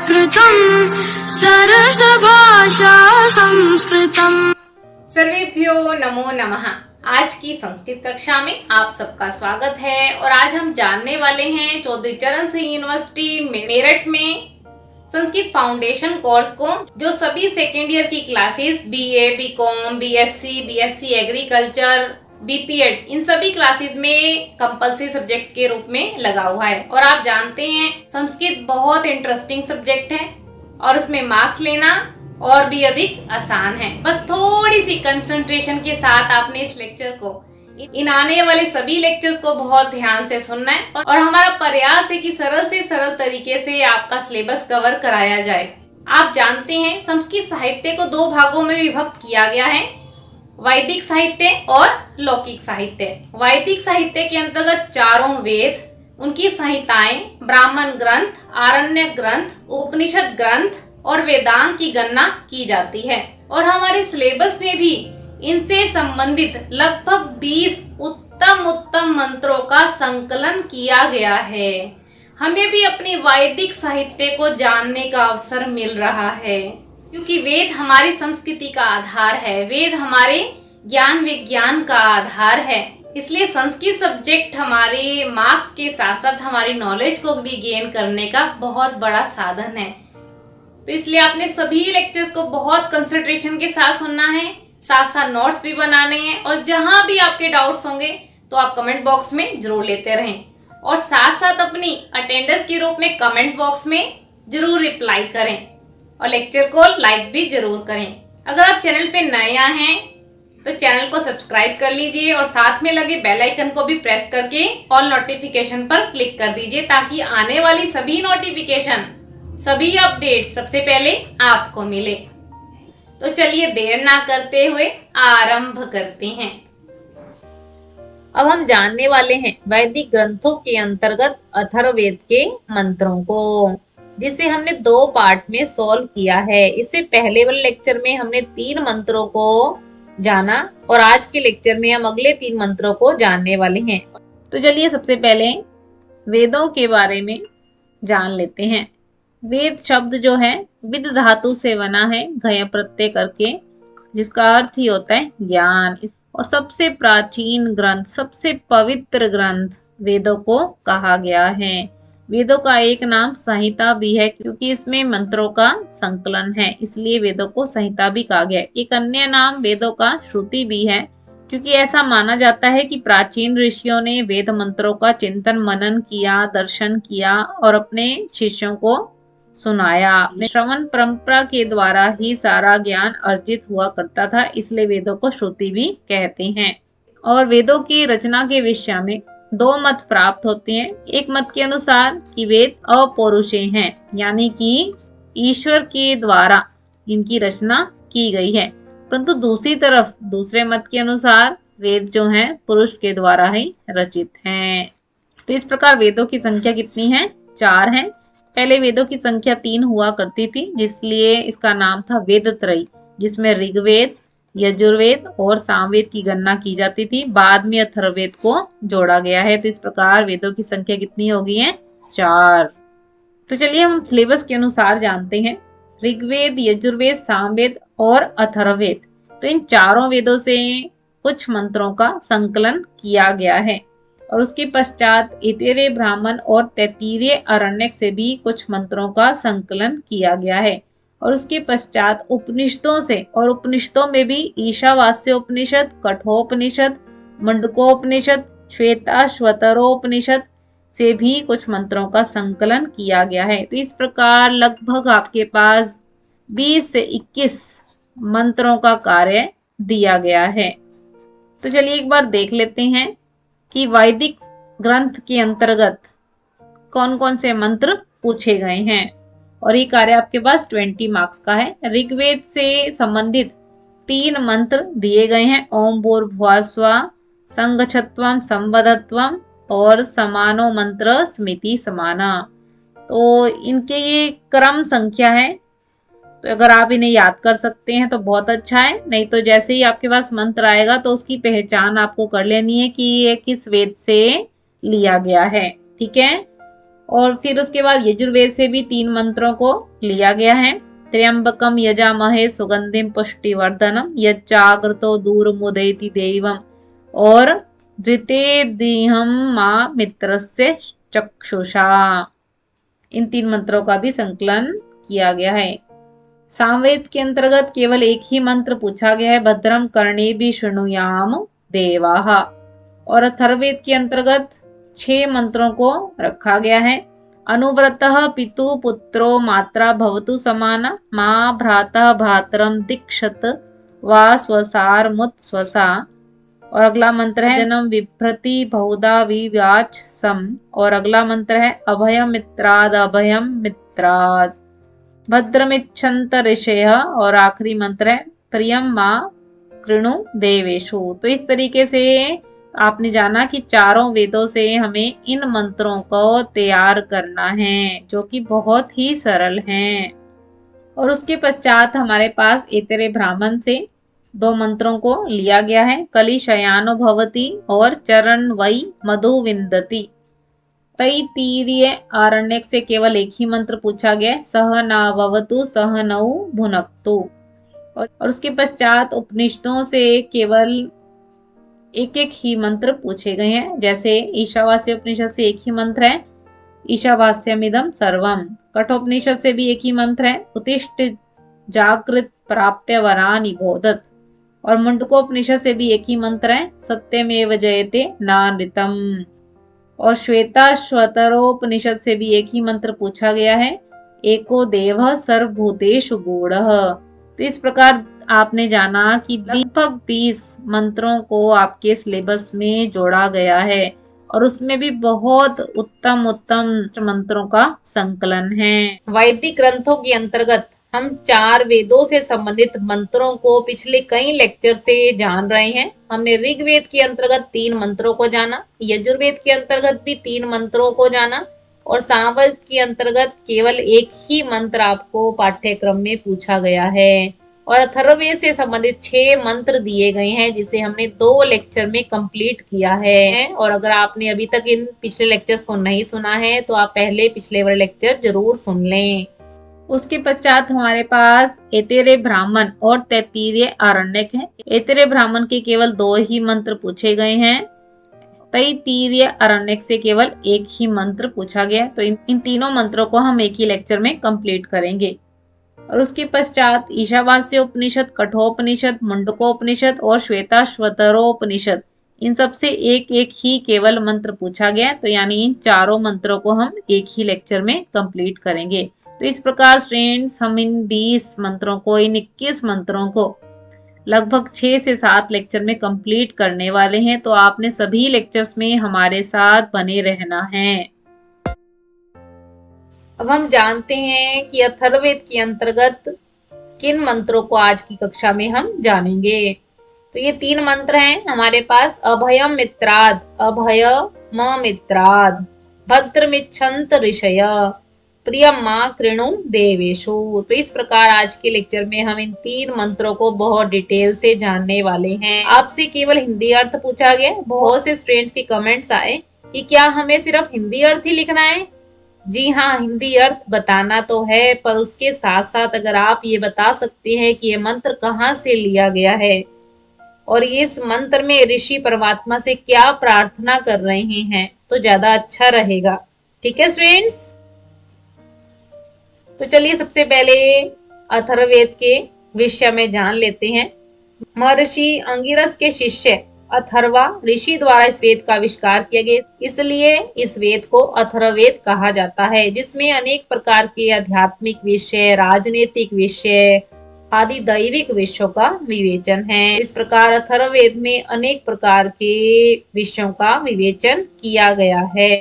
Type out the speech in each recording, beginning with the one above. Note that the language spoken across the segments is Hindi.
कृतं सरसभाषा संस्कृतम्। सर्वेभ्यो नमो नमः। आज की संस्कृत कक्षा में आप सबका स्वागत है और आज हम जानने वाले हैं चौधरी चरण सिंह यूनिवर्सिटी मेरठ में संस्कृत फाउंडेशन कोर्स को, जो सभी सेकेंड ईयर की classes BA, BCom, BSc agriculture, BPEd इन सभी क्लासेस में कंपल्सरी सब्जेक्ट के रूप में लगा हुआ है। और आप जानते हैं संस्कृत बहुत इंटरेस्टिंग सब्जेक्ट है और उसमें मार्क्स लेना और भी अधिक आसान है। बस थोड़ी सी कंसंट्रेशन के साथ आपने इस लेक्चर को, इन आने वाले सभी लेक्चर्स को बहुत ध्यान से सुनना है और हमारा प्रयास है कि सरल से सरल तरीके से आपका सिलेबस कवर कराया जाए। आप जानते हैं संस्कृत साहित्य को दो भागों में विभक्त किया गया है, वैदिक साहित्य और लौकिक साहित्य। वैदिक साहित्य के अंतर्गत चारों वेद, उनकी संहिताएं, ब्राह्मण ग्रंथ, आरण्य ग्रंथ, उपनिषद ग्रंथ और वेदांग की गणना की जाती है और हमारे सिलेबस में भी इनसे संबंधित लगभग 20 उत्तम मंत्रों का संकलन किया गया है। हमें भी अपनी वैदिक साहित्य को जानने का अवसर मिल रहा है क्योंकि वेद हमारी संस्कृति का आधार है, वेद हमारे ज्ञान विज्ञान का आधार है। इसलिए संस्कृत सब्जेक्ट हमारे मार्क्स के साथ साथ हमारी नॉलेज को भी गेन करने का बहुत बड़ा साधन है। तो इसलिए आपने सभी लेक्चर्स को बहुत कंसंट्रेशन के साथ सुनना है, साथ साथ नोट्स भी बनाने हैं और जहां भी आपके डाउट्स होंगे तो आप कमेंट बॉक्स में जरूर लेते रहें और साथ साथ अपनी अटेंडेंस के रूप में कमेंट बॉक्स में जरूर रिप्लाई करें और लेक्चर को लाइक भी जरूर करें। अगर आप चैनल पे नए आए हैं तो चैनल को सब्सक्राइब कर लीजिए और साथ में लगे बेल आइकन को भी प्रेस करके ऑल नोटिफिकेशन पर क्लिक कर दीजिए ताकि आने वाली सभी नोटिफिकेशन, सभी अपडेट सबसे पहले आपको मिले। तो चलिए देर ना करते हुए आरंभ करते हैं। अब हम जानने वाले हैं वैदिक ग्रंथों के अंतर्गत अथर्ववेद के मंत्रों को, जिसे हमने 2 पार्ट में सॉल्व किया है। इससे पहले वाले लेक्चर में हमने 3 मंत्रों को जाना और आज के लेक्चर में हम अगले 3 मंत्रों को जानने वाले हैं। तो चलिए सबसे पहले वेदों के बारे में जान लेते हैं। वेद शब्द जो है विद धातु से बना है, घय प्रत्यय करके, जिसका अर्थ ही होता है ज्ञान। और सबसे प्राचीन ग्रंथ, सबसे पवित्र ग्रंथ वेदों को कहा गया है। वेदों का एक नाम संहिता भी है क्योंकि इसमें मंत्रों का संकलन है, इसलिए वेदों को संहिता भी कहा गया है। एक अन्य नाम वेदों का श्रुति भी है क्योंकि ऐसा माना जाता है कि प्राचीन ऋषियों ने वेद मंत्रों का चिंतन मनन किया, दर्शन किया और अपने शिष्यों को सुनाया। श्रवण परंपरा के द्वारा ही सारा ज्ञान अर्जित हुआ करता था, इसलिए वेदों को श्रुति भी कहते हैं। और वेदों की रचना के विषय में 2 मत प्राप्त होते हैं। एक मत के अनुसार कि वेद अपौरुषेय हैं, यानी कि ईश्वर के द्वारा इनकी रचना की गई है, परंतु दूसरी तरफ दूसरे मत के अनुसार वेद जो हैं पुरुष के द्वारा ही रचित हैं। तो इस प्रकार वेदों की संख्या कितनी है? 4 है। पहले वेदों की संख्या 3 हुआ करती थी, जिसलिए इसका नाम था वेदत्रयी, जिसमें ऋग्वेद, यजुर्वेद और सामवेद की गणना की जाती थी। बाद में अथर्ववेद को जोड़ा गया है। तो इस प्रकार वेदों की संख्या कितनी हो गई है? 4। तो चलिए हम सिलेबस के अनुसार जानते हैं। ऋग्वेद, यजुर्वेद, सामवेद और अथर्ववेद, तो इन चारों वेदों से कुछ मंत्रों का संकलन किया गया है और उसके पश्चात ऐतरेय ब्राह्मण और तैत्तिरीय अरण्यक से भी कुछ मंत्रों का संकलन किया गया है। और उसके पश्चात उपनिषदों से, और उपनिषदों में भी ईशावास्योपनिषद, कठोपनिषद, मुंडकोपनिषद, श्वेताश्वतरोपनिषद से भी कुछ मंत्रों का संकलन किया गया है। तो इस प्रकार लगभग आपके पास 20 से 21 मंत्रों का कार्य दिया गया है। तो चलिए एक बार देख लेते हैं कि वैदिक ग्रंथ के अंतर्गत कौन कौन से मंत्र पूछे गए हैं। और ये कार्य आपके पास 20 मार्क्स का है। ऋग्वेद से संबंधित 3 मंत्र दिए गए हैं, ओम भूर्भुवः स्वः, संगच्छध्वं संवदध्वं और समानो मंत्र स्मृति समाना। तो इनके ये क्रम संख्या है, तो अगर आप इन्हें याद कर सकते हैं तो बहुत अच्छा है, नहीं तो जैसे ही आपके पास मंत्र आएगा तो उसकी पहचान आपको कर लेनी है कि ये किस वेद से लिया गया है। ठीक है, और फिर उसके बाद यजुर्वेद से भी 3 मंत्रों को लिया गया है। त्र्यंबकम यजामहे सुगंधिम पुष्टिवर्धनम यच्चाग्रतो दूरमुदयति देवम और धृते दिहम माँ मित्रस्य चक्षुषा। इन 3 मंत्रों का भी संकलन किया गया है। सामवेद के अंतर्गत केवल एक ही मंत्र पूछा गया है, भद्रम कर्णेभिः शृणुयाम देवाः। और अथर्ववेद के अंतर्गत 6 मंत्रों को रखा गया है। अनुव्रतः पितु पुत्रो मात्रा भवतु समाना, माँ भ्राता भ्रातरम दीक्षत वा स्वसारमुत स्वसा। और अगला मंत्र है जन्म विभ्रति बहुधा विवाच सम। और अगला मंत्र है अभयम मित्राद अभयम मित्राद भद्रमिच्छन्त ऋषयः। और आखिरी मंत्र है प्रियम माँ कृणु देवेशु। तो इस तरीके से आपने जाना कि चारों वेदों से हमें इन मंत्रों को तैयार करना है, जो कि बहुत ही सरल हैं। और उसके पश्चात हमारे पास एतरे ब्राह्मण से 2 मंत्रों को लिया गया है, कलि शयानो भवति और चरण वै मधु विंदति। तैत्तिरीय आरण्यक से केवल एक ही मंत्र पूछा गया, सह नाववतु सह नौ भुनक्तु। और उसके पश्चात उपनिषदों से केवल एक एक ही मंत्र पूछे गए हैं। जैसे ईशावास्य उपनिषद से एक ही मंत्र है, ईशावास्यमिदं सर्वम। कठोपनिषद से भी एक ही मंत्र है, उत्तिष्ठ जागृत प्राप्य वरानि बोधत। और मुंडकोपनिषद से भी एक ही मंत्र है, सत्यमेव जयते नानृतम। और श्वेताश्वतरोपनिषद से भी एक ही मंत्र पूछा गया है, एको देवः सर्वभूतेषु गूढ़ः। तो इस प्रकार आपने जाना कि लगभग 20 मंत्रों को आपके सिलेबस में जोड़ा गया है और उसमें भी बहुत उत्तम उत्तम मंत्रों का संकलन है। वैदिक ग्रंथों के अंतर्गत हम 4 वेदों से संबंधित मंत्रों को पिछले कई लेक्चर से जान रहे हैं। हमने ऋग्वेद के अंतर्गत 3 मंत्रों को जाना, यजुर्वेद के अंतर्गत भी 3 मंत्रों को जाना और सामवेद के अंतर्गत केवल एक ही मंत्र आपको पाठ्यक्रम में पूछा गया है। और अथर्ववेद से संबंधित 6 मंत्र दिए गए हैं, जिसे हमने 2 लेक्चर में कंप्लीट किया है। और अगर आपने अभी तक इन पिछले लेक्चर्स को नहीं सुना है तो आप पहले पिछले वाले लेक्चर जरूर सुन लें। उसके पश्चात हमारे पास ऐतरेय ब्राह्मण और तैत्तिरीय आरण्यक है। ऐतरेय ब्राह्मण के केवल 2 ही मंत्र पूछे गए हैं, तैत्तिरीय आरण्यक से केवल एक ही मंत्र पूछा गया। तो इन तीनों मंत्रों को हम एक ही लेक्चर में कंप्लीट करेंगे। और उसके पश्चात ईशावास्य उपनिषद, कठोपनिषद, मुंडकोपनिषद और श्वेताश्वतरोपनिषद, इन सब से एक एक ही केवल मंत्र पूछा गया। तो यानी इन चारों मंत्रों को हम एक ही लेक्चर में कंप्लीट करेंगे। तो इस प्रकार फ्रेंड्स हम इन 20 मंत्रों को, इन 21 मंत्रों को लगभग 6 से 7 लेक्चर में कंप्लीट करने वाले हैं। तो आपने सभी लेक्चर्स में हमारे साथ बने रहना है। अब हम जानते हैं कि अथर्ववेद के अंतर्गत किन मंत्रों को आज की कक्षा में हम जानेंगे। तो ये 3 मंत्र हैं हमारे पास, अभयम मित्राद, अभय म मित्राद, भद्रमिच्छन्त ऋषय, प्रियम माँ कृणु देवेशु। तो इस प्रकार आज के लेक्चर में हम इन 3 मंत्रों को बहुत डिटेल से जानने वाले हैं। आपसे केवल हिंदी अर्थ पूछा गया। बहुत से स्टूडेंट्स के कमेंट्स आए कि क्या हमें सिर्फ हिंदी अर्थ ही लिखना है। जी हाँ, हिंदी अर्थ बताना तो है, पर उसके साथ साथ अगर आप ये बता सकते हैं कि ये मंत्र कहाँ से लिया गया है और इस मंत्र में ऋषि परमात्मा से क्या प्रार्थना कर रहे हैं, तो ज्यादा अच्छा रहेगा। ठीक है स्टूडेंट्स, तो चलिए सबसे पहले अथर्ववेद के विषय में जान लेते हैं। महर्षि अंगिरस के शिष्य अथर्वा ऋषि द्वारा इस वेद का आविष्कार किया गया, इसलिए इस वेद को अथर्ववेद कहा जाता है, जिसमें अनेक प्रकार के आध्यात्मिक विषय, राजनीतिक विषय आदि दैविक विषयों का विवेचन है। इस प्रकार अथर्ववेद में अनेक प्रकार के विषयों का विवेचन किया गया है।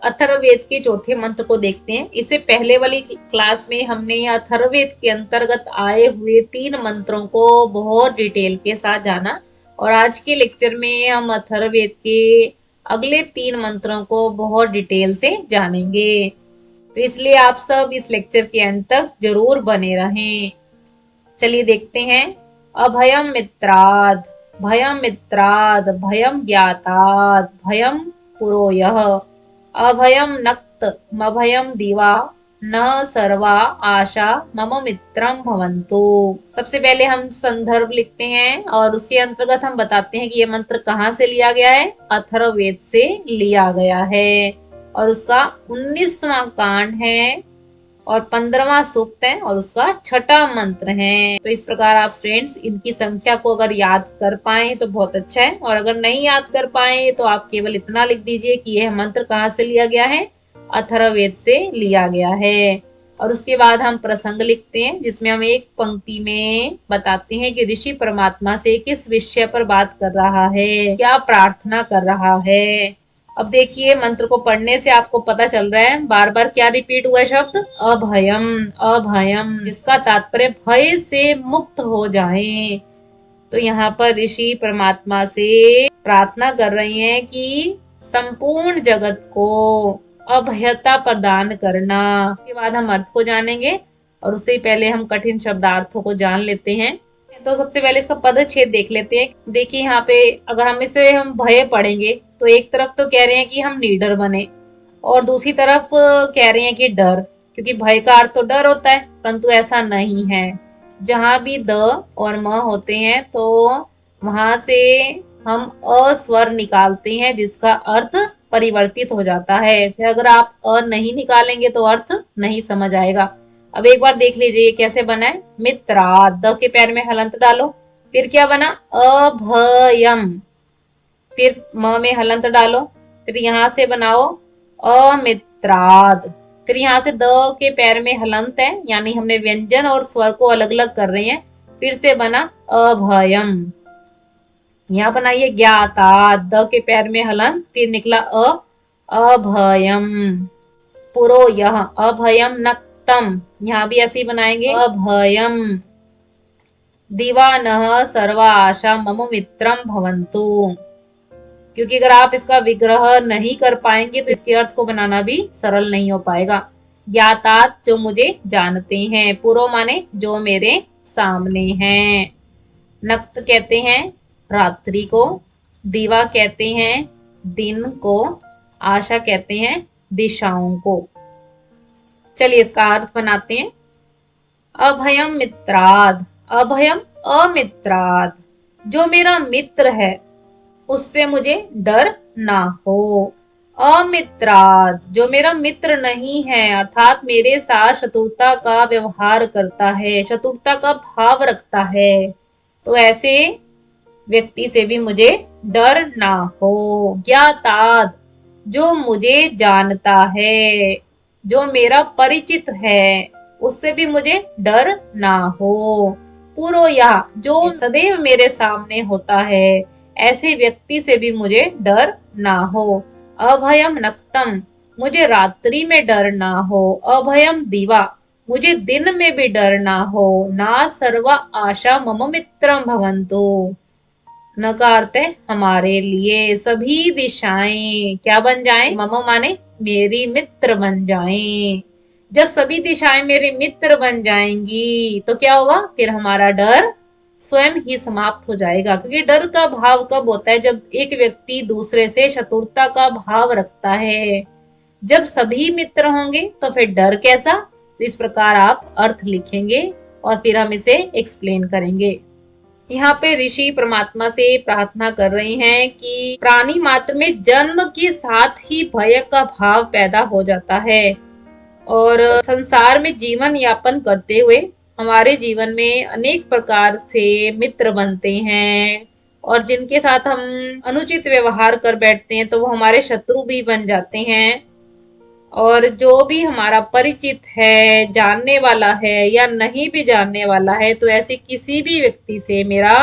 अथर्ववेद के चौथे मंत्र को देखते हैं। इससे पहले वाली क्लास में हमने अथर्ववेद के अंतर्गत आए हुए 3 मंत्रों को बहुत डिटेल के साथ जाना और आज के लेक्चर में हम अथर्ववेद के अगले 3 मंत्रों को बहुत डिटेल से जानेंगे। तो इसलिए आप सब इस लेक्चर के अंत तक जरूर बने रहें। चलिए देखते हैं। अभयम मित्राद, भयम मित्राद, भयम ज्ञाताद, भयम पुरोयः, अभयम नक्त मभयम दिवा न सर्वा आशा मम मित्रम भवन्तु। सबसे पहले हम संदर्भ लिखते हैं और उसके अंतर्गत हम बताते हैं कि ये मंत्र कहाँ से लिया गया है। अथर्ववेद से लिया गया है और उसका 19वां कांड है और 15वां सूक्त है और उसका छठा मंत्र है। तो इस प्रकार आप स्टूडेंट्स इनकी संख्या को अगर याद कर पाए तो बहुत अच्छा है, और अगर नहीं याद कर पाए तो आप केवल इतना लिख दीजिए कि यह मंत्र कहाँ से लिया गया है, अथर्ववेद से लिया गया है। और उसके बाद हम प्रसंग लिखते हैं जिसमें हम एक पंक्ति में बताते हैं कि ऋषि परमात्मा से किस विषय पर बात कर रहा है, क्या प्रार्थना कर रहा है। अब देखिए मंत्र को पढ़ने से आपको पता चल रहा है बार बार क्या रिपीट हुआ है शब्द, अभयम अभयम, जिसका तात्पर्य भय से मुक्त हो जाएं। तो यहाँ पर ऋषि परमात्मा से प्रार्थना कर रही हैं कि संपूर्ण जगत को अभयता प्रदान करना। उसके बाद हम अर्थ को जानेंगे और उससे पहले हम कठिन शब्दार्थों को जान लेते हैं। तो सबसे पहले इसका पदच्छेद देख लेते हैं। देखिए यहाँ पे अगर हम इसे भय पढ़ेंगे तो एक तरफ तो कह रहे हैं कि हम निडर बने और दूसरी तरफ कह रहे हैं कि डर, क्योंकि भय का अर्थ तो डर होता है, परंतु ऐसा नहीं है। जहां भी द और म होते हैं तो वहां से हम अ स्वर निकालते हैं जिसका अर्थ परिवर्तित हो जाता है। फिर अगर आप अ नहीं निकालेंगे तो अर्थ नहीं समझ आएगा। अब एक बार देख लीजिए कैसे बना है। मित्रा, द के पैर में हलंत डालो, फिर क्या बना, अभयम, फिर म में हलंत डालो, फिर यहाँ से बनाओ अमित्राद, फिर यहाँ से द के पैर में हलंत है, यानी हमने व्यंजन और स्वर को अलग अलग कर रहे हैं, फिर से बना अभयम। यहाँ बनाइए ज्ञाता, द के पैर में हलंत, फिर निकला अभयम। पुरो यह अभयम नक्तम, यहाँ भी ऐसे ही बनाएंगे अभयम। दीवानः सर्वा आशा मम मित्रम भवन्तु, क्योंकि अगर आप इसका विग्रह नहीं कर पाएंगे तो इसके अर्थ को बनाना भी सरल नहीं हो पाएगा। ज्ञातात, जो मुझे जानते हैं, पुरो माने जो मेरे सामने हैं, नक्त कहते हैं रात्रि को, दीवा कहते हैं दिन को, आशा कहते हैं दिशाओं को। चलिए इसका अर्थ बनाते हैं। अभयम मित्राद, अभयम अमित्राद, जो मेरा मित्र है उससे मुझे डर ना हो। अमित्राद, जो मेरा मित्र नहीं है अर्थात मेरे साथ शत्रुता का व्यवहार करता है, शत्रुता का भाव रखता है, तो ऐसे व्यक्ति से भी मुझे डर ना हो। ज्ञाताद, जो मुझे जानता है, जो मेरा परिचित है, उससे भी मुझे डर ना हो। पुरोया, जो सदैव मेरे सामने होता है, ऐसे व्यक्ति से भी मुझे डर ना हो। अभयम नक्तम, मुझे रात्रि में डर ना हो। अभयम दिवा, मुझे दिन में भी डर ना हो। ना सर्वा आशा मम मित्रम भवन्तु, न का अर्थ है हमारे लिए सभी दिशाएं क्या बन जाएं, मम माने मेरी मित्र बन जाएं। जब सभी दिशाएं मेरे मित्र बन जाएंगी तो क्या होगा, फिर हमारा डर स्वयं ही समाप्त हो जाएगा। क्योंकि डर का भाव कब होता है, जब एक व्यक्ति दूसरे से शत्रुता का भाव रखता है। जब सभी मित्र होंगे तो फिर डर कैसा। तो इस प्रकार आप अर्थ लिखेंगे और फिर हम इसे एक्सप्लेन करेंगे। यहाँ पे ऋषि परमात्मा से प्रार्थना कर रहे हैं कि प्राणी मात्र में जन्म के साथ ही भय का भाव पैदा हो जाता है और संसार में जीवन यापन करते हुए हमारे जीवन में अनेक प्रकार से मित्र बनते हैं और जिनके साथ हम अनुचित व्यवहार कर बैठते हैं तो वो हमारे शत्रु भी बन जाते हैं। और जो भी हमारा परिचित है, जानने वाला है या नहीं भी जानने वाला है, तो ऐसे किसी भी व्यक्ति से मेरा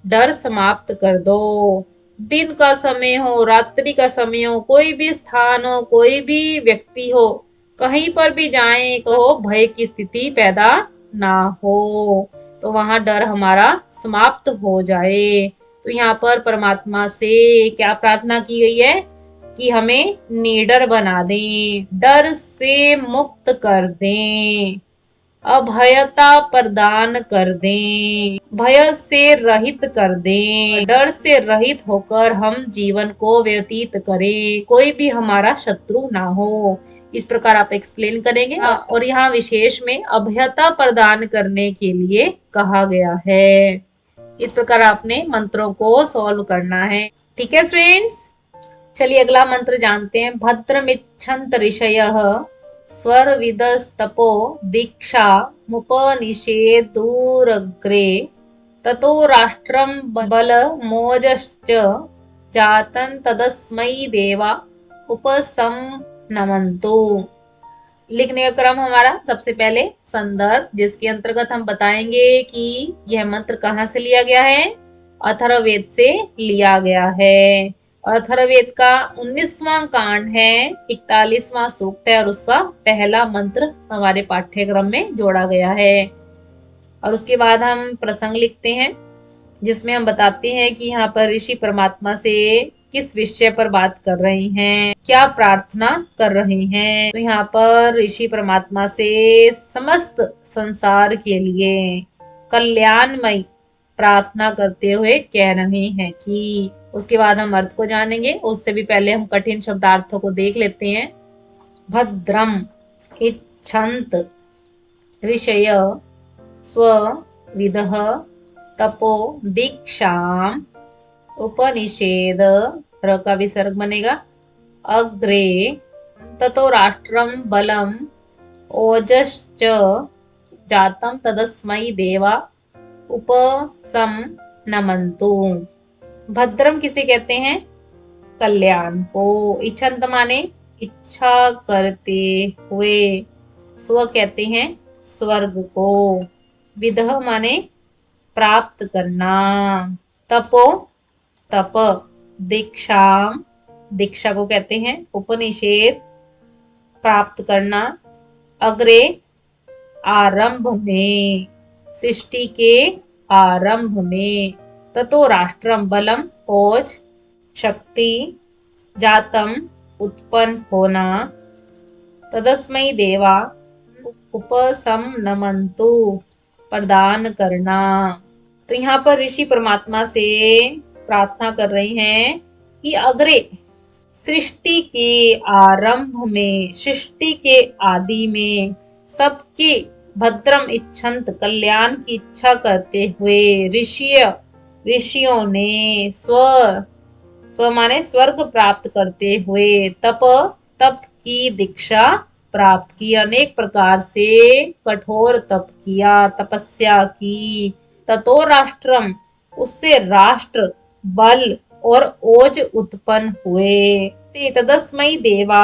डर समाप्त कर दो। दिन का समय हो, रात्रि का समय हो, कोई भी स्थान हो, कोई भी व्यक्ति हो, कहीं पर भी जाएं तो भय की स्थिति पैदा ना हो, तो वहां डर हमारा समाप्त हो जाए। तो यहाँ पर परमात्मा से क्या प्रार्थना की गई है कि हमें निडर बना दें, डर से मुक्त कर दें, अभयता प्रदान कर दें, भय से रहित कर दें। डर से रहित होकर हम जीवन को व्यतीत करें, कोई भी हमारा शत्रु ना हो। इस प्रकार आप एक्सप्लेन करेंगे। और यहाँ विशेष में अभयता प्रदान करने के लिए कहा गया है। इस प्रकार आपने मंत्रों को सॉल्व करना है। ठीक है स्टूडेंट्स, चलिए अगला मंत्र जानते हैं। भद्रमिच्छन्त ऋषयः स्वर्विदस्तपो दीक्षा मुपनिषेदूरग्रे ततो राष्ट्रं बलमोजश्च जातं तदस्मै देवा उपसंनमन्तु। लिखने का क्रम हमारा सबसे पहले संदर्भ, जिसके अंतर्गत हम बताएंगे कि यह मंत्र कहाँ से लिया गया है। अथर्ववेद से लिया गया है। अथर्ववेद का 19वां कांड है, 41वां सूक्त है और उसका पहला मंत्र हमारे पाठ्यक्रम में जोड़ा गया है। और उसके बाद हम प्रसंग लिखते हैं, जिसमें हम बताते हैं कि यहाँ पर ऋषि परमात्मा से किस विषय पर बात कर रहे हैं, क्या प्रार्थना कर रहे हैं। तो यहाँ पर ऋषि परमात्मा से समस्त संसार के लिए कल्याणमय प्रार्थना करते हुए कह रहे हैं कि। उसके बाद हम अर्थ को जानेंगे, उससे भी पहले हम कठिन शब्दार्थों को देख लेते हैं। भद्रम इच्छन्त ऋषय स्वविदः तपो दीक्षाम उपनिषेद, र का विसर्ग बनेगा, अग्रे ततो राष्ट्रम बलम ओजश्च जातम तदस्मै देवा उपसंनमन्तु। भद्रम किसे कहते हैं? कल्याण को। इच्छन्त माने इच्छा करते हुए, स्व कहते हैं स्वर्ग को, विदह माने प्राप्त करना, तपो तप, दीक्षा दीक्षा को कहते हैं उपनिषेद प्राप्त करना, अग्रे आरंभ में, सृष्टि के आरंभ में, ततो राष्ट्रम बलम ओज शक्ति, जातम उत्पन्न होना, तदस्मै देवा उपसंनमन्तु प्रदान करना। तो यहाँ पर ऋषि परमात्मा से प्रार्थना कर रहे हैं कि अग्रे सृष्टि के आरंभ में, सृष्टि के आदि में सबके भद्रम इच्छन्त कल्याण की इच्छा करते हुए ऋषियों ने स्व माने स्वर्ग प्राप्त करते हुए तप की दीक्षा प्राप्त की, अनेक प्रकार से कठोर तप किया, तपस्या की। ततो राष्ट्रम, उससे राष्ट्र, बल और ओज उत्पन्न हुए। तदस्मै देवा,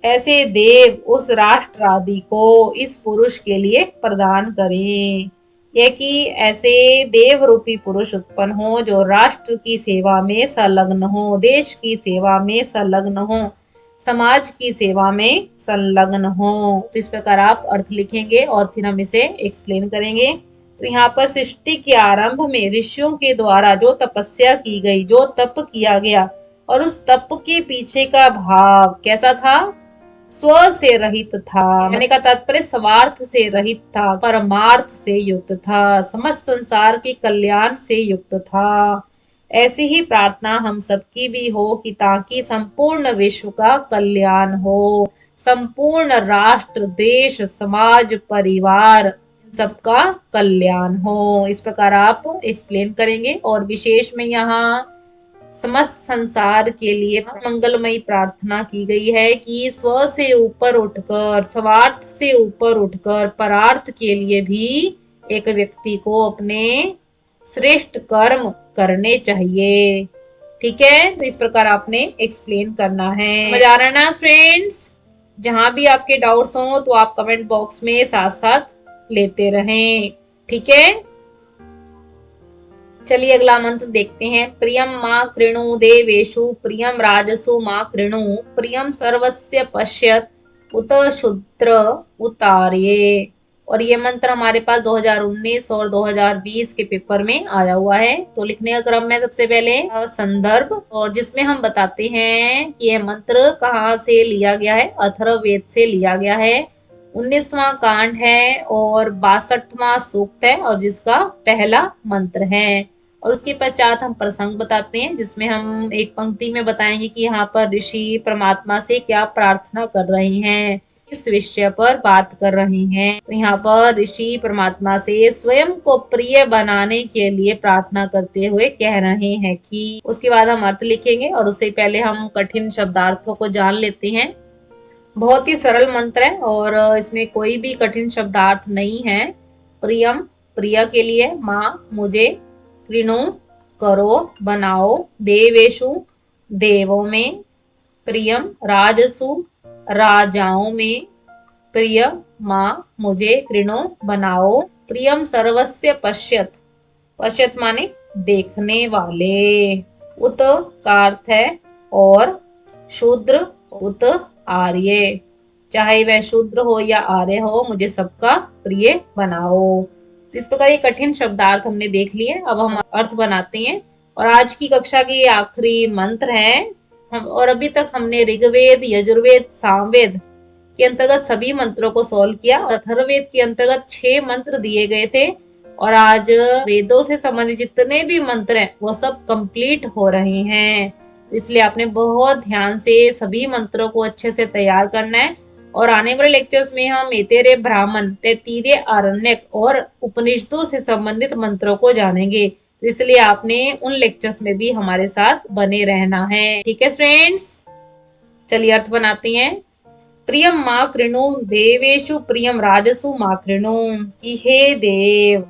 ऐसे देव उस राष्ट्र आदि को इस पुरुष के लिए प्रदान करें। यह कि ऐसे देव रूपी पुरुष उत्पन्न हो जो राष्ट्र की सेवा में संलग्न हो, देश की सेवा में संलग्न हो, समाज की सेवा में संलग्न हो। तो इस प्रकार आप अर्थ लिखेंगे और फिर हम इसे एक्सप्लेन करेंगे। तो यहाँ पर सृष्टि के आरंभ में ऋषियों के द्वारा जो तपस्या की गई, जो तप किया गया, और उस तप के पीछे का भाव कैसा था? स्व से रहित था। कहने का तात्पर्य स्वार्थ से रहित था, परमार्थ से युक्त था, समस्त संसार के कल्याण से युक्त था। ऐसी ही प्रार्थना हम सबकी भी हो कि ताकि संपूर्ण विश्व का कल्याण हो, संपूर्ण राष्ट्र, देश, समाज, परिवार सबका कल्याण हो। इस प्रकार आप एक्सप्लेन करेंगे। और विशेष में यहाँ समस्त संसार के लिए मंगलमयी प्रार्थना की गई है कि स्व से ऊपर उठकर, स्वार्थ से ऊपर उठकर परार्थ के लिए भी एक व्यक्ति को अपने श्रेष्ठ कर्म करने चाहिए। ठीक है, तो इस प्रकार आपने एक्सप्लेन करना है। समझ आ रहा है ना फ्रेंड्स? जहां भी आपके डाउट्स हो तो आप कमेंट बॉक्स में साथ साथ लेते रहें। ठीक है, चलिए अगला मंत्र देखते हैं। प्रियम माँ कृणु देवेशु, प्रियम राजसु माँ कृणु, प्रियम सर्वस्य पश्यत उत शूद्र उतार्ये। और ये मंत्र हमारे पास 2019 और 2020 के पेपर में आया हुआ है। तो लिखने का क्रम में सबसे पहले संदर्भ, और जिसमें हम बताते हैं कि यह मंत्र कहाँ से लिया गया है। अथर्ववेद से लिया गया है। 19वां कांड है और 62वां सूक्त है और जिसका पहला मंत्र है। और उसके पश्चात हम प्रसंग बताते हैं, जिसमें हम एक पंक्ति में बताएंगे कि यहाँ पर ऋषि परमात्मा से क्या प्रार्थना कर रहे हैं, इस विषय पर बात कर रहे हैं। तो यहाँ पर ऋषि परमात्मा से स्वयं को प्रिय बनाने के लिए प्रार्थना करते हुए कह रहे हैं कि, उसके बाद हम अर्थ लिखेंगे और उससे पहले हम कठिन शब्दार्थों को जान लेते हैं। बहुत ही सरल मंत्र है और इसमें कोई भी कठिन शब्दार्थ नहीं है। प्रियम प्रिय के लिए, माँ मुझे, कृणु करो बनाओ, देवेशु देवों में, प्रियम राजसु राजाओं में, प्रिय माँ मुझे कृणु बनाओ, प्रियम सर्वस्य पश्यत, पश्यत माने देखने वाले, उत का अर्थ है और, शूद्र उत आर्य, चाहे वह शूद्र हो या आर्य हो, मुझे सबका प्रिय बनाओ। तो इस प्रकार ये कठिन शब्दार्थ हमने देख लिए। अब हम अर्थ बनाते हैं और आज की कक्षा के आखिरी मंत्र है। और अभी तक हमने ऋग्वेद, यजुर्वेद, सामवेद के अंतर्गत सभी मंत्रों को सॉल्व किया। अथर्ववेद के अंतर्गत 6 मंत्र दिए गए थे और आज वेदों से संबंधित जितने भी मंत्र हैं वो सब कंप्लीट हो रहे हैं। इसलिए आपने बहुत ध्यान से सभी मंत्रों को अच्छे से तैयार करना है और आने वाले लेक्चर्स में हम ऐतरेय ब्राह्मण, तैत्तिरीय आरण्यक और उपनिषदों से संबंधित मंत्रों को जानेंगे। तो इसलिए आपने उन लेक्चर्स में भी हमारे साथ बने रहना है। ठीक है फ्रेंड्स, चलिए अर्थ बनाते हैं। प्रियम माँ कृणु देवेशु प्रियम राजसु माँ कृणु, कि हे देव,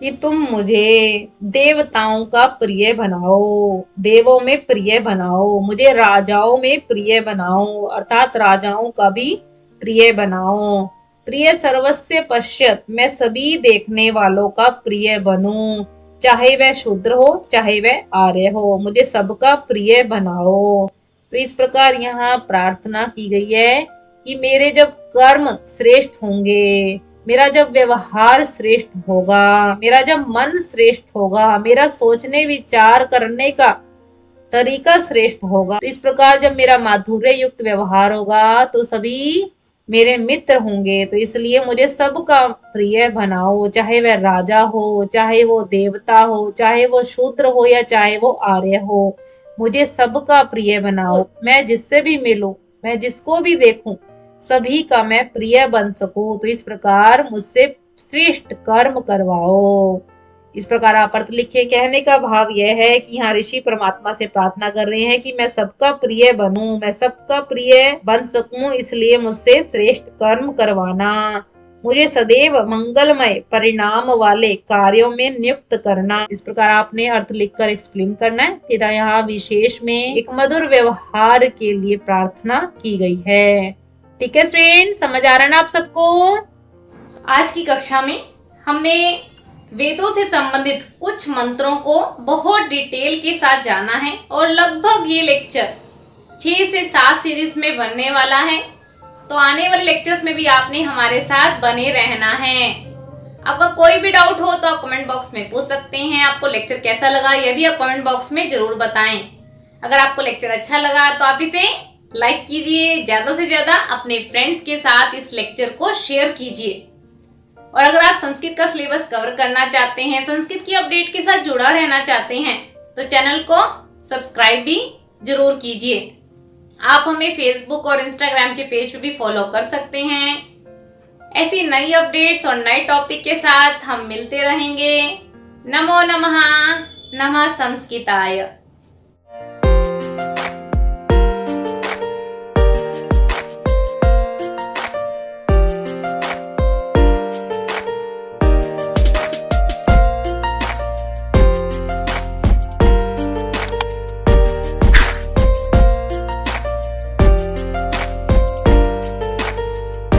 कि तुम मुझे देवताओं का प्रिय बनाओ, देवों में प्रिय बनाओ, मुझे राजाओं में प्रिय बनाओ, अर्थात राजाओं का भी प्रिय बनाओ। प्रिय सर्वस्य पश्यत, मैं सभी देखने वालों का प्रिय बनूं, चाहे वह शूद्र हो चाहे वह आर्य हो, मुझे सबका प्रिय बनाओ। तो इस प्रकार यहाँ प्रार्थना की गई है कि मेरे जब कर्म श्रेष्ठ होंगे, मेरा जब व्यवहार श्रेष्ठ होगा, मेरा जब मन श्रेष्ठ होगा, मेरा सोचने विचार करने का तरीका श्रेष्ठ होगा, तो इस प्रकार जब मेरा माधुर्य युक्त व्यवहार होगा तो सभी मेरे मित्र होंगे। तो इसलिए मुझे सबका प्रिय बनाओ, चाहे वह राजा हो, चाहे वो देवता हो, चाहे वो शूद्र हो या चाहे वो आर्य हो, मुझे सबका प्रिय बनाओ। मैं जिससे भी मिलूं, मैं जिसको भी देखूं, सभी का मैं प्रिय बन सकूं। तो इस प्रकार मुझसे श्रेष्ठ कर्म करवाओ। इस प्रकार आप अर्थ लिखिए। कहने का भाव यह है कि यहाँ ऋषि परमात्मा से प्रार्थना कर रहे हैं कि मैं सबका प्रिय बनूं, मैं सबका प्रिय बन सकूं, इसलिए मुझसे श्रेष्ठ कर्म करवाना, मुझे सदैव मंगलमय परिणाम वाले कार्यों में नियुक्त करना। इस प्रकार आपने अर्थ लिखकर एक्सप्लेन करना है। फिर यहाँ विशेष में एक मधुर व्यवहार के लिए प्रार्थना की गई है। ठीक है फ्रेंड्स, समझ आ रहा है ना आप सबको? आज की कक्षा में हमने वेदों से संबंधित कुछ मंत्रों को बहुत डिटेल के साथ जाना है और लगभग ये लेक्चर 6 से 7 सीरीज में बनने वाला है। तो आने वाले लेक्चर्स में भी आपने हमारे साथ बने रहना है। आपका कोई भी डाउट हो तो आप कमेंट बॉक्स में पूछ सकते हैं। आपको लेक्चर कैसा लगा यह भी आप कमेंट बॉक्स में जरूर बताएं। अगर आपको लेक्चर अच्छा लगा तो आप इसे लाइक कीजिए, ज्यादा से ज्यादा अपने फ्रेंड्स के साथ इस लेक्चर को शेयर कीजिए। और अगर आप संस्कृत का सिलेबस कवर करना चाहते हैं, संस्कृत की अपडेट के साथ जुड़ा रहना चाहते हैं, तो चैनल को सब्सक्राइब भी जरूर कीजिए। आप हमें फेसबुक और इंस्टाग्राम के पेज पे भी फॉलो कर सकते हैं। ऐसी नई अपडेट्स और नए टॉपिक के साथ हम मिलते रहेंगे। नमो नमः। नमः संस्कृताय।